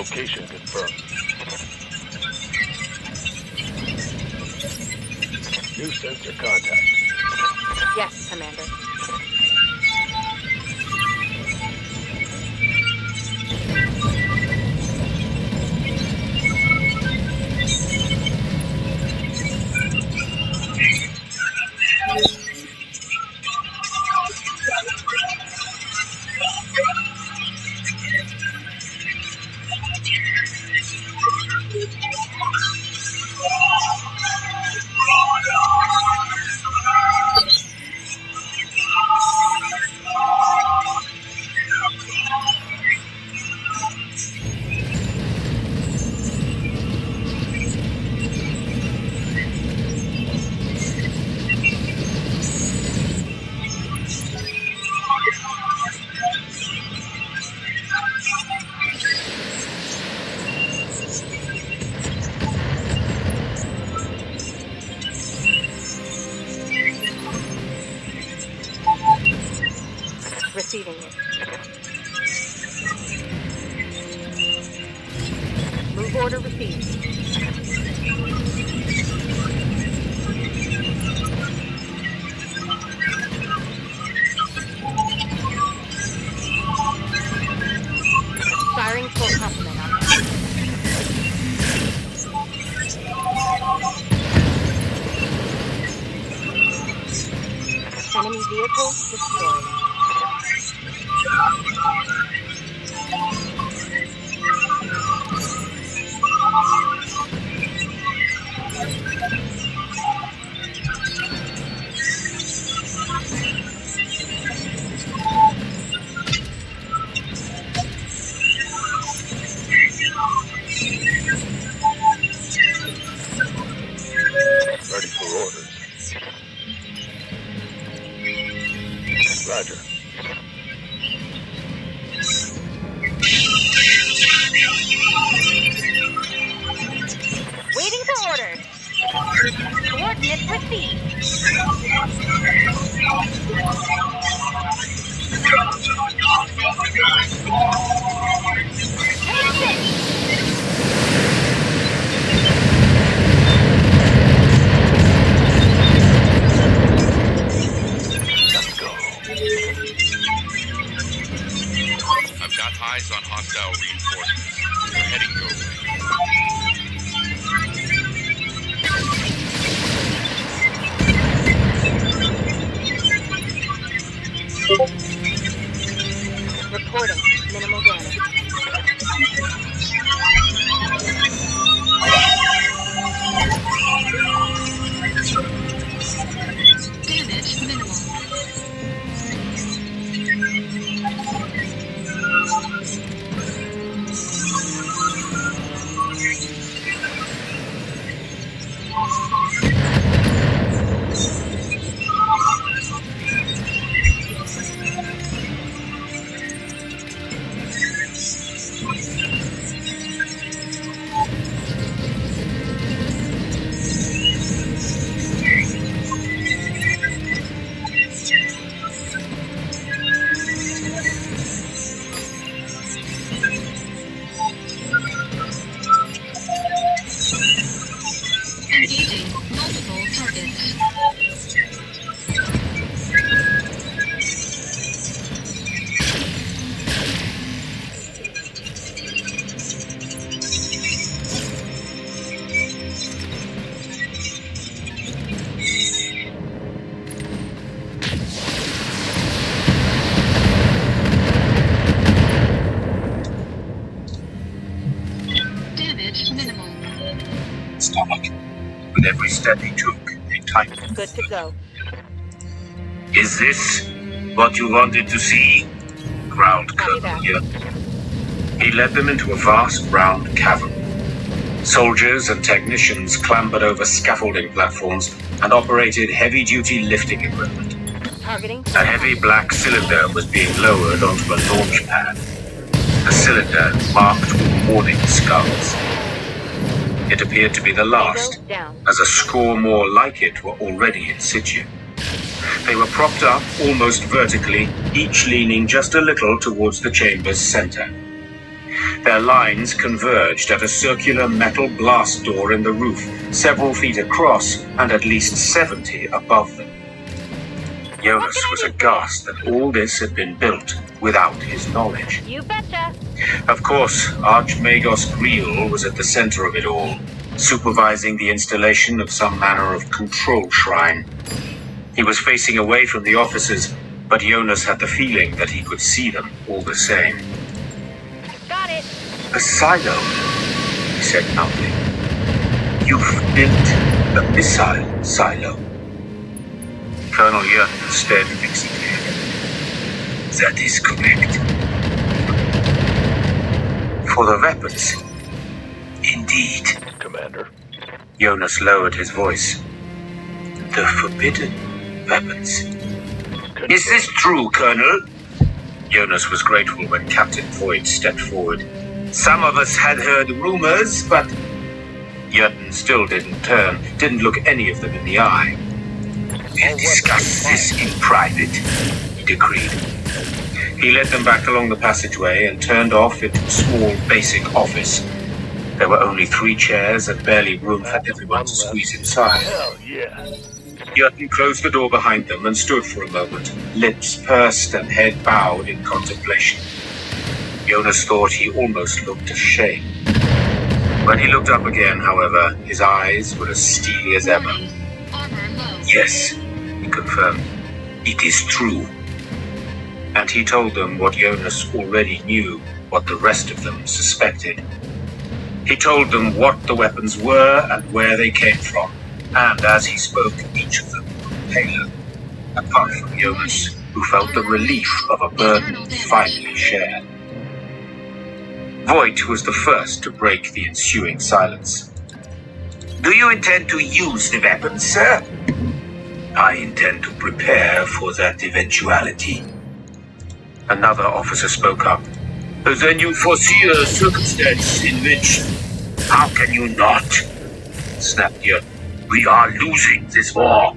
Location confirmed. New sensor contact. Yes, Commander. Receiving it. Move order received. Firing full complement on that. Enemy vehicle destroyed. Ready for orders. Roger. Waiting for orders. Coordinates received. Take this! Let's go. I've got eyes on hostile reinforcements. They're heading your way. Reporting. Minimal damage. Damage minimal. Engaging multiple targets. Damage minimal. Stomach. With every step he took, they tightened. Good to go. Is this what you wanted to see? Growled Copy Colonel that. Young. He led them into a vast round cavern. Soldiers and technicians clambered over scaffolding platforms and operated heavy-duty lifting equipment. Targeting. A heavy black cylinder was being lowered onto a launch pad. The cylinder marked with warning skulls. It appeared to be the last, Tango down. as a score more like it were already in situ. They were propped up almost vertically, each leaning just a little towards the chamber's center. Their lines converged at a circular metal blast door in the roof, several feet across and at least 70 above them. Jonas was aghast that all this had been built without his knowledge. You betcha. Of course, Archmagos Griel was at the center of it all, supervising the installation of some manner of control shrine. He was facing away from the officers, but Jonas had the feeling that he could see them all the same. Got it. A silo, he said loudly. You've built a missile silo. Colonel Yurton stared fixedly at him. That is correct. For the weapons. Indeed. Commander. Jonas lowered his voice. The forbidden weapons. Is this true, Colonel? Jonas was grateful when Captain Voigt stepped forward. Some of us had heard rumors, but... Yurton still didn't look any of them in the eye. We'll discuss this in private, he decreed. He led them back along the passageway and turned off into a small, basic office. There were only 3 chairs and barely room for everyone to squeeze inside. Hell yeah. Yurton closed the door behind them and stood for a moment, lips pursed and head bowed in contemplation. Jonas thought he almost looked ashamed. When he looked up again, however, his eyes were as steely as ever. Warning. Armor low. Yes, he confirmed. It is true. And he told them what Jonas already knew, what the rest of them suspected. He told them what the weapons were and where they came from. And as he spoke, each of them grew paler, apart from Jonas, who felt the relief of a burden finally shared. Voigt was the first to break the ensuing silence. Do you intend to use the weapons, sir? I intend to prepare for that eventuality. Another officer spoke up. Then you foresee a circumstance in which... How can you not? Snapped Yurton. We are losing this war.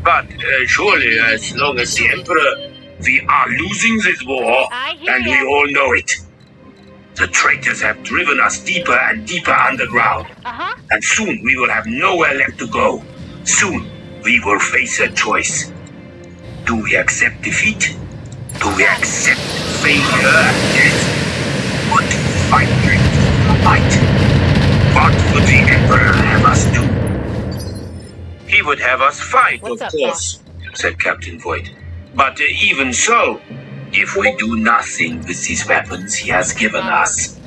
But surely, as long as the Emperor, we are losing this war, and we all know it. The traitors have driven us deeper and deeper underground, and soon we will have nowhere left to go. Soon we will face a choice. Do we accept defeat? Do we accept failure and death? Or do we fight like the might? What would the Emperor have us do? He would have us fight, What's of up, course, said Captain Voigt. But even so, if we do nothing with these weapons he has given us...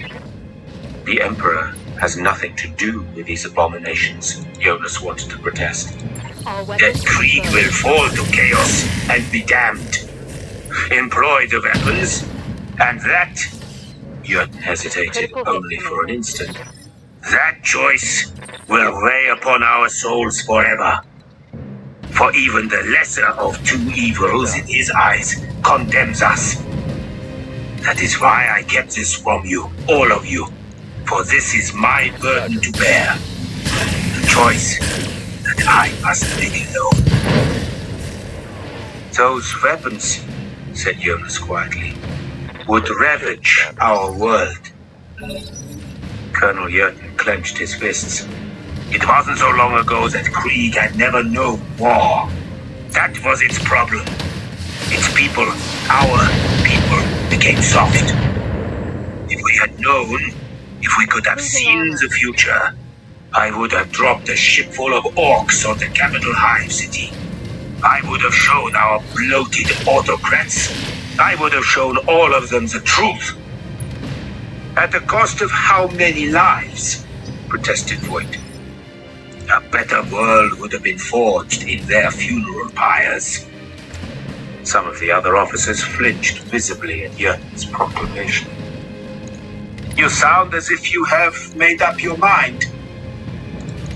The Emperor has nothing to do with these abominations, Jonas wanted to protest. That Krieg will fall to chaos and be damned. Employ the weapons, and that... Yurton hesitated only for an instant. That choice will weigh upon our souls forever. For even the lesser of 2 evils in his eyes condemns us. That is why I kept this from you, all of you. For this is my burden to bear. The choice that I must make alone. Those weapons, said Jonas quietly, would ravage our world. Colonel Yurton clenched his fists. It wasn't so long ago that Krieg had never known war. That was its problem. Its people, our people, became soft. If we had known, if we could have seen the future, I would have dropped a ship full of orcs on the capital hive city. I would have shown our bloated autocrats. I would have shown all of them the truth. At the cost of how many lives? Protested Voigt. A better world would have been forged in their funeral pyres. Some of the other officers flinched visibly at Yurton's proclamation. You sound as if you have made up your mind.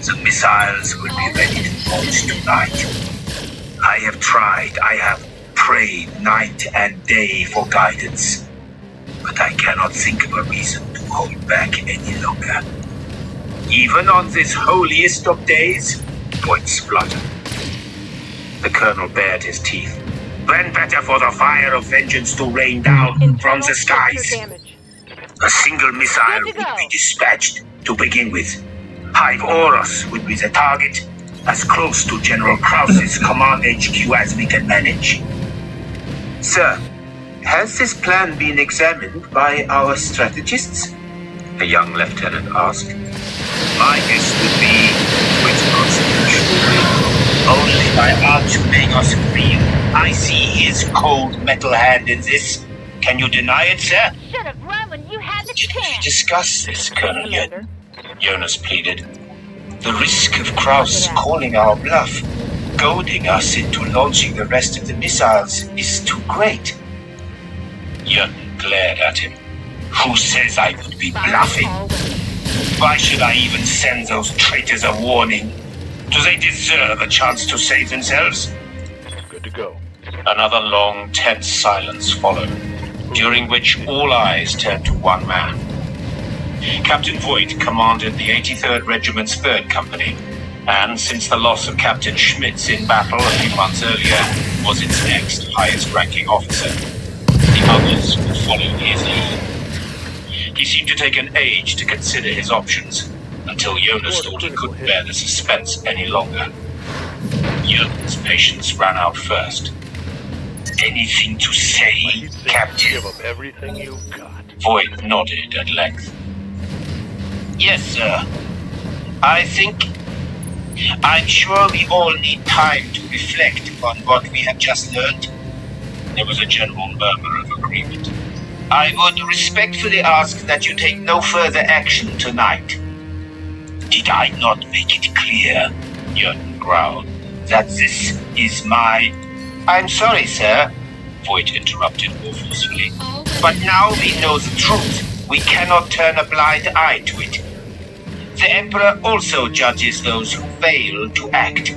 The missiles will be ready to launch tonight. I have tried, I have prayed night and day for guidance. But I cannot think of a reason to hold back any longer. Even on this holiest of days, Voigt spluttered. The colonel bared his teeth. Then better for the fire of vengeance to rain down from the skies. A single missile Good to would go. be dispatched to begin with. Hive Oros would be the target, as close to General Krause's command HQ as we can manage. Sir, has this plan been examined by our strategists? The young lieutenant asked. My guess would be with constitution. Only by Archmagos Krieg. I see his cold metal hand in this. Can you deny it, sir? Should have run when you had the Did we chance. discuss this, Colonel Commander. Jonas pleaded. The risk of Kraus calling our bluff, goading us into launching the rest of the missiles, is too great. Jörgen glared at him. Who says I would be bluffing? Why should I even send those traitors a warning? Do they deserve a chance to save themselves? Good to go. Another long, tense silence followed, during which all eyes turned to one man. Captain Voigt commanded the 83rd Regiment's 3rd Company, and since the loss of Captain Schmitz in battle a few months earlier, was its next highest-ranking officer. The others would follow his lead. He seemed to take an age to consider his options, until Jonas thought he couldn't bear the suspense any longer. Jürgen's patience ran out first. Anything to say, Captain? Give up everything you've got. Voigt nodded at length. Yes, sir. I'm sure we all need time to reflect upon what we have just learned. There was a general murmur of agreement. I would respectfully ask that you take no further action tonight. Did I not make it clear, Jürgen growled, that this is my... I'm sorry, sir, Voigt interrupted more forcefully. But now we know the truth. We cannot turn a blind eye to it. The Emperor also judges those who fail to act.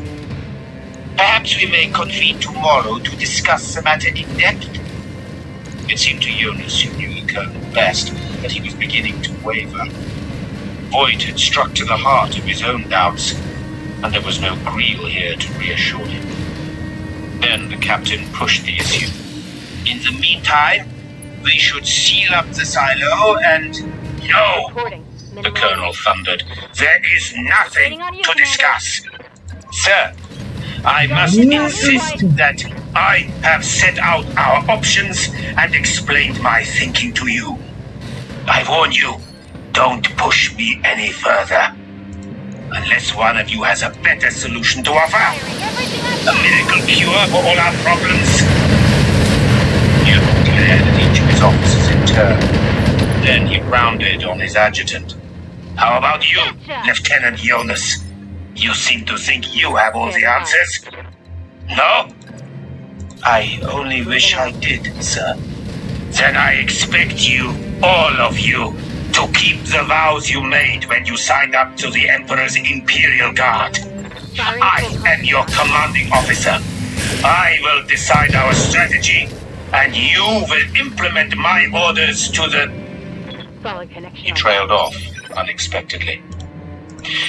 Perhaps we may convene tomorrow to discuss the matter in depth. It seemed to Jonas, who knew the Colonel best, that he was beginning to waver. Voigt had struck to the heart of his own doubts, and there was no Greel here to reassure him. Then the captain pushed the issue. In the meantime, we should seal up the silo and... No! Reporting. The Colonel thundered. There is nothing to discuss. Sir, I must insist that I have set out our options and explained my thinking to you. I warn you, don't push me any further. Unless one of you has a better solution to offer. A miracle cure for all our problems. You glared at each of his officers in turn. Then he rounded on his adjutant. How about you, Lieutenant Jonas? You seem to think you have all the answers. No? I only wish I did, sir. Then I expect you, all of you, to keep the vows you made when you signed up to the Emperor's Imperial Guard. I am your commanding officer. I will decide our strategy, and you will implement my orders to the... Solid connection. He trailed off unexpectedly.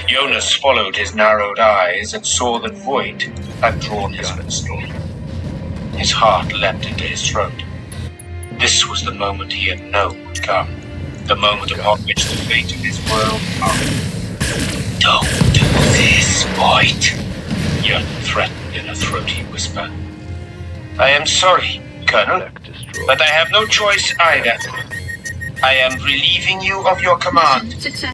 Jonas followed his narrowed eyes and saw that Voigt had drawn his pistol. His heart leapt into his throat. This was the moment he had known would come. The moment upon which the fate of his world hung. Don't do this, Voigt, Jürgen threatened in a throaty whisper. I am sorry, Colonel, but I have no choice either. I am relieving you of your command. Success.